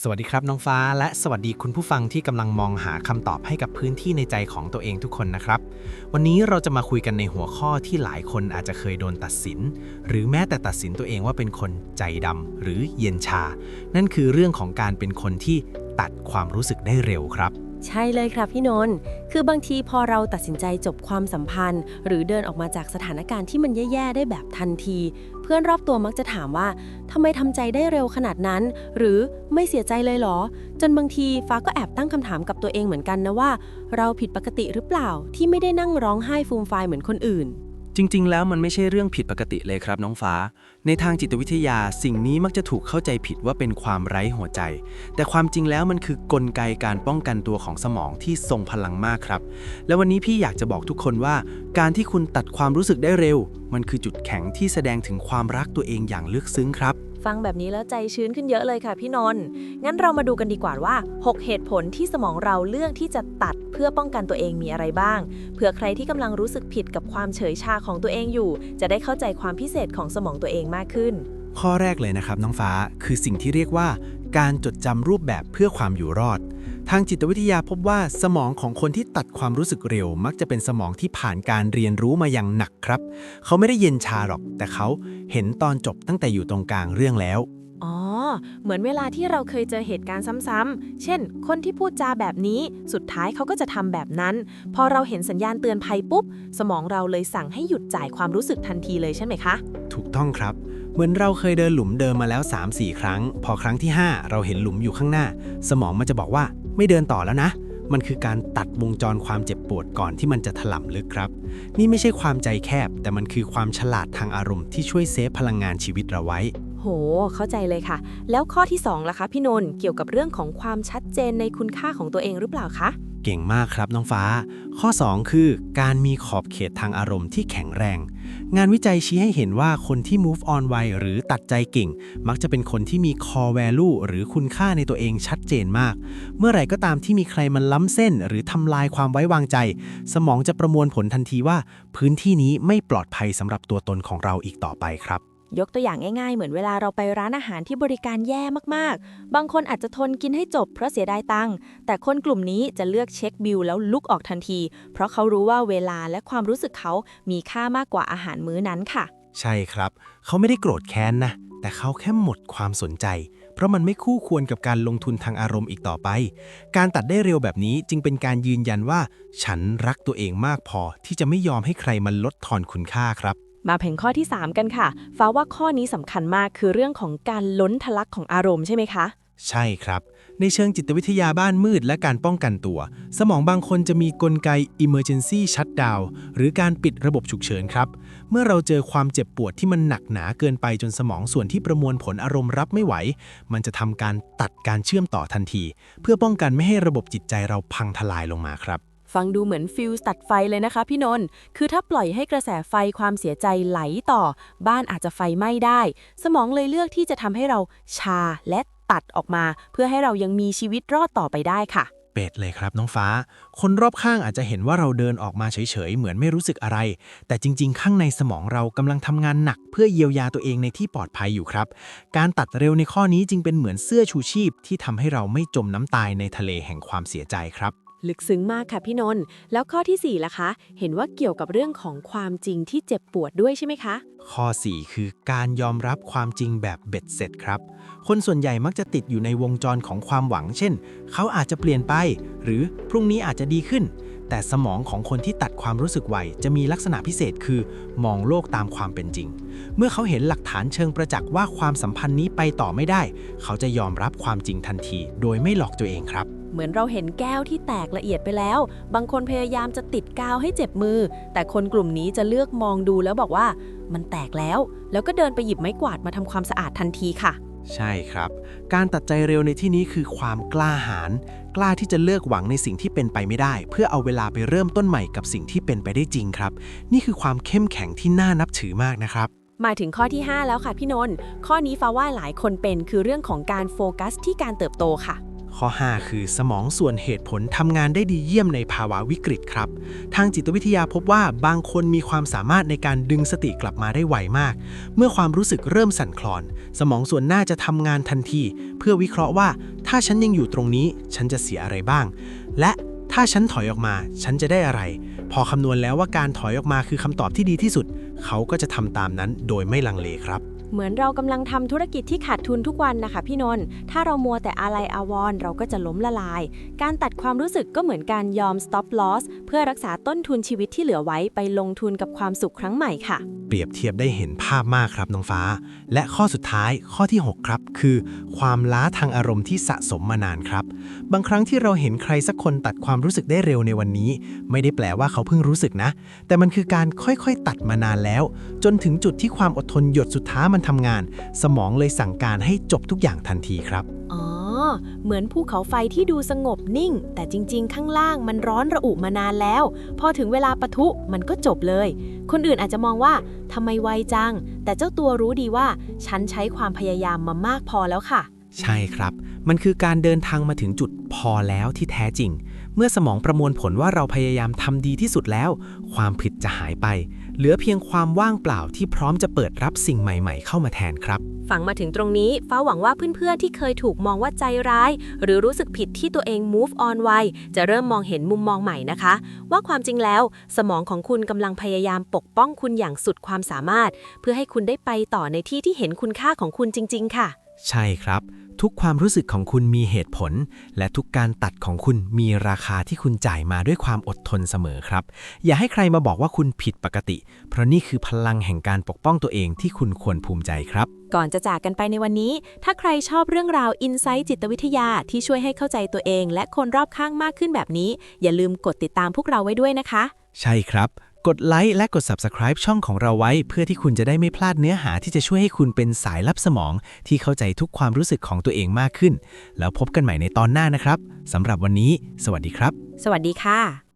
สวัสดีครับน้องฟ้าและสวัสดีคุณผู้ฟังที่กำลังมองหาคำตอบให้กับพื้นที่ในใจของตัวเองทุกคนนะครับวันนี้เราจะมาคุยกันในหัวข้อที่หลายคนอาจจะเคยโดนตัดสินหรือแม้แต่ตัดสินตัวเองว่าเป็นคนใจดำหรือเย็นชานั่นคือเรื่องของการเป็นคนที่ตัดความรู้สึกได้เร็วครับใช่เลยครับพี่นนท์คือบางทีพอเราตัดสินใจจบความสัมพันธ์หรือเดินออกมาจากสถานการณ์ที่มันแย่ๆได้แบบทันทีเพื่อนรอบตัวมักจะถามว่าทำไมทำใจได้เร็วขนาดนั้นหรือไม่เสียใจเลยเหรอจนบางทีฟ้าก็แอบตั้งคำถามกับตัวเองเหมือนกันนะว่าเราผิดปกติหรือเปล่าที่ไม่ได้นั่งร้องไห้ฟูมฟายเหมือนคนอื่นจริงๆ แล้วมันไม่ใช่เรื่องผิดปกติเลยครับน้องฟ้าในทางจิตวิทยาสิ่งนี้มักจะถูกเข้าใจผิดว่าเป็นความไร้หัวใจแต่ความจริงแล้วมันคือกลไกการป้องกันตัวของสมองที่ทรงพลังมากครับและวันนี้พี่อยากจะบอกทุกคนว่าการที่คุณตัดความรู้สึกได้เร็วมันคือจุดแข็งที่แสดงถึงความรักตัวเองอย่างลึกซึ้งครับฟังแบบนี้แล้วใจชื้นขึ้นเยอะเลยค่ะพี่นนท์งั้นเรามาดูกันดีกว่าว่า6เหตุผลที่สมองเราเลือกที่จะตัดเพื่อป้องกันตัวเองมีอะไรบ้างเผื่อใครที่กำลังรู้สึกผิดกับความเฉยชาของตัวเองอยู่จะได้เข้าใจความพิเศษของสมองตัวเองมากขึ้นข้อแรกเลยนะครับน้องฟ้าคือสิ่งที่เรียกว่าการจดจำรูปแบบเพื่อความอยู่รอดทางจิตวิทยาพบว่าสมองของคนที่ตัดความรู้สึกเร็วมักจะเป็นสมองที่ผ่านการเรียนรู้มาอย่างหนักครับเขาไม่ได้เย็นชาหรอกแต่เขาเห็นตอนจบตั้งแต่อยู่ตรงกลางเรื่องแล้วอ๋อเหมือนเวลาที่เราเคยเจอเหตุการณ์ซ้ำๆเช่นคนที่พูดจาแบบนี้สุดท้ายเขาก็จะทำแบบนั้นพอเราเห็นสัญญาณเตือนภัยปุ๊บสมองเราเลยสั่งให้หยุดจ่ายความรู้สึกทันทีเลยใช่ไหมคะถูกต้องครับเหมือนเราเคยเดินหลุมเดิมมาแล้ว 3-4 ครั้งพอครั้งที่ 5เราเห็นหลุมอยู่ข้างหน้าสมองมันจะบอกว่าไม่เดินต่อแล้วนะมันคือการตัดวงจรความเจ็บปวดก่อนที่มันจะถล่มลึกครับนี่ไม่ใช่ความใจแคบแต่มันคือความฉลาดทางอารมณ์ที่ช่วยเซฟพลังงานชีวิตเราไว้โหเข้าใจเลยค่ะแล้วข้อที่2ล่ะคะพี่นนท์เกี่ยวกับเรื่องของความชัดเจนในคุณค่าของตัวเองหรือเปล่าคะเก่งมากครับน้องฟ้าข้อ2คือการมีขอบเขตทางอารมณ์ที่แข็งแรงงานวิจัยชี้ให้เห็นว่าคนที่ move on ไวหรือตัดใจเก่งมักจะเป็นคนที่มี core value หรือคุณค่าในตัวเองชัดเจนมากเมื่อไหร่ก็ตามที่มีใครมันล้ำเส้นหรือทำลายความไว้วางใจสมองจะประมวลผลทันทีว่าพื้นที่นี้ไม่ปลอดภัยสำหรับตัวตนของเราอีกต่อไปครับยกตัวอย่างง่ายๆเหมือนเวลาเราไปร้านอาหารที่บริการแย่มากๆบางคนอาจจะทนกินให้จบเพราะเสียดายตังค์แต่คนกลุ่มนี้จะเลือกเช็คบิลแล้วลุกออกทันทีเพราะเขารู้ว่าเวลาและความรู้สึกเขามีค่ามากกว่าอาหารมื้อนั้นค่ะใช่ครับเขาไม่ได้โกรธแค้นนะแต่เขาแค่หมดความสนใจเพราะมันไม่คู่ควรกับการลงทุนทางอารมณ์อีกต่อไปการตัดได้เร็วแบบนี้จึงเป็นการยืนยันว่าฉันรักตัวเองมากพอที่จะไม่ยอมให้ใครมาลดทอนคุณค่าครับมาถึงข้อที่3กันค่ะฟ้าว่าข้อนี้สำคัญมากคือเรื่องของการล้นทะลักของอารมณ์ใช่ไหมคะใช่ครับในเชิงจิตวิทยาบ้านมืดและการป้องกันตัวสมองบางคนจะมีกลไก emergency shutdown หรือการปิดระบบฉุกเฉินครับเมื่อเราเจอความเจ็บปวดที่มันหนักหนาเกินไปจนสมองส่วนที่ประมวลผลอารมณ์รับไม่ไหวมันจะทำการตัดการเชื่อมต่อทันทีเพื่อป้องกันไม่ให้ระบบจิตใจเราพังทลายลงมาครับฟังดูเหมือนฟิวส์ตัดไฟเลยนะคะพี่นนท์คือถ้าปล่อยให้กระแสไฟความเสียใจไหลต่อบ้านอาจจะไฟไหม้ได้สมองเลยเลือกที่จะทำให้เราชาและตัดออกมาเพื่อให้เรายังมีชีวิตรอดต่อไปได้ค่ะเป็ดเลยครับน้องฟ้าคนรอบข้างอาจจะเห็นว่าเราเดินออกมาเฉยๆเหมือนไม่รู้สึกอะไรแต่จริงๆข้างในสมองเรากำลังทำงานหนักเพื่อเยียวยาตัวเองในที่ปลอดภัยอยู่ครับการตัดเร็วในข้อนี้จึงเป็นเหมือนเสื้อชูชีพที่ทำให้เราไม่จมน้ำตายในทะเลแห่งความเสียใจครับลึกซึ้งมากค่ะพี่นนท์แล้วข้อที่4ล่ะคะเห็นว่าเกี่ยวกับเรื่องของความจริงที่เจ็บปวดด้วยใช่ไหมคะข้อ4คือการยอมรับความจริงแบบเบ็ดเสร็จครับคนส่วนใหญ่มักจะติดอยู่ในวงจรของความหวังเช่นเขาอาจจะเปลี่ยนไปหรือพรุ่งนี้อาจจะดีขึ้นแต่สมองของคนที่ตัดความรู้สึกไวจะมีลักษณะพิเศษคือมองโลกตามความเป็นจริงเมื่อเขาเห็นหลักฐานเชิงประจักษ์ว่าความสัมพันธ์นี้ไปต่อไม่ได้เขาจะยอมรับความจริงทันทีโดยไม่หลอกตัวเองครับเหมือนเราเห็นแก้วที่แตกละเอียดไปแล้วบางคนพยายามจะติดกาวให้เจ็บมือแต่คนกลุ่มนี้จะเลือกมองดูแล้วบอกว่ามันแตกแล้วก็เดินไปหยิบไม้กวาดมาทำความสะอาดทันทีค่ะใช่ครับการตัดใจเร็วในที่นี้คือความกล้าหาญกล้าที่จะเลิกหวังในสิ่งที่เป็นไปไม่ได้เพื่อเอาเวลาไปเริ่มต้นใหม่กับสิ่งที่เป็นไปได้จริงครับนี่คือความเข้มแข็งที่น่านับถือมากนะครับมาถึงข้อที่5แล้วค่ะพี่นนท์ข้อนี้ฟ้าว่าหลายคนเป็นคือเรื่องของการโฟกัสที่การเติบโตค่ะ ข้อ5คือสมองส่วนเหตุผลทำงานได้ดีเยี่ยมในภาวะวิกฤตครับทางจิตวิทยาพบว่าบางคนมีความสามารถในการดึงสติกลับมาได้ไวมากเมื่อความรู้สึกเริ่มสั่นคลอนสมองส่วนหน้าจะทำงานทันทีเพื่อวิเคราะห์ว่าท ถ้าฉันยังอยู่ตรงนี้ฉันจะเสียอะไรบ้าง และถ้าฉันถอยออกมาฉันจะได้อะไร พอคำนวณแล้วว่าการถอยออกมาคือคำตอบที่ดีที่สุดเขาก็จะทำตามนั้นโดยไม่ลังเลครับ เหมือนเรากำลังทำธุรกิจที่ขาดทุนทุกวันนะคะพี่นนท์ถ้าเรามัวแต่อาลัยอาวรณ์เราก็จะล้มละลาย การตัดความรู้สึกก็เหมือนการยอม stop loss เพื่อรักษาต้นทุนชีวิตที่เหลือไว้ไปลงทุนกับความสุขครั้งใหม่ค่ะ เปรียบเทียบได้เห็นภาพมากครับน้องฟ้า และข้อสุดท้ายข้อที่ 6 ครับ คือความล้าทางอารมณ์ที่สะสมมานานครับ บางครั้งที่เราเห็นใครสักคนตัดความรู้สึกได้เร็วในวันนี้ ไม่ได้แปลว่าเขาเพิ่งรู้สึกนะ แต่มันคือการค่อยๆตัดมานานแล้ว จนถึงจุดที่ความอดทนหยดสุดท้ายมันทำงาน สมองเลยสั่งการให้จบทุกอย่างทันทีครับ อ๋อ เหมือนภูเขาไฟที่ดูสงบนิ่ง แต่จริงๆ ข้างล่างมันร้อนระอุมานานแล้ว พอถึงเวลาปะทุมันก็จบเลย คนอื่นอาจจะมองว่าทำไมไวจัง แต่เจ้าตัวรู้ดีว่าฉันใช้ความพยายามมามากพอแล้วค่ะ ใช่ครับ มันคือการเดินทางมาถึงจุดพอแล้วที่แท้จริง เมื่อสมองประมวลผลว่าเราพยายามทำดีที่สุดแล้ว ความผิดจะหายไป เหลือเพียงความว่างเปล่าที่พร้อมจะเปิดรับสิ่งใหม่ๆเข้ามาแทนครับ ฟังมาถึงตรงนี้ฟ้าหวังว่าเพื่อนๆที่เคยถูกมองว่าใจร้าย หรือรู้สึกผิดที่ตัวเอง move on ไวจะเริ่มมองเห็นมุมมองใหม่นะคะ ว่าความจริงแล้ว สมองของคุณกำลังพยายามปกป้องคุณอย่างสุดความสามารถ เพื่อให้คุณได้ไปต่อในที่ที่เห็นคุณค่าของคุณจริงๆค่ะ ใช่ครับ ทุกความรู้สึกของคุณมีเหตุผล และทุกการตัดของคุณมีราคาที่คุณจ่ายมาด้วยความอดทนเสมอครับ อย่าให้ใครมาบอกว่าคุณผิดปกติ เพราะนี่คือพลังแห่งการปกป้องตัวเองที่คุณควรภูมิใจครับ ก่อนจะจากกันไปในวันนี้ ถ้าใครชอบเรื่องราวอินไซต์จิตวิทยาที่ช่วยให้เข้าใจตัวเอง และคนรอบข้างมากขึ้นแบบนี้ อย่าลืมกดติดตามพวกเราไว้ด้วยนะคะ ใช่ครับ กดไลค์และกด Subscribe ช่องของเราไว้ เพื่อที่คุณจะได้ไม่พลาดเนื้อหาที่จะช่วยให้คุณเป็นสายลับสมอง ที่เข้าใจทุกความรู้สึกของตัวเองมากขึ้น แล้วพบกันใหม่ในตอนหน้านะครับสำหรับวันนี้ สวัสดีครับ สวัสดีค่ะ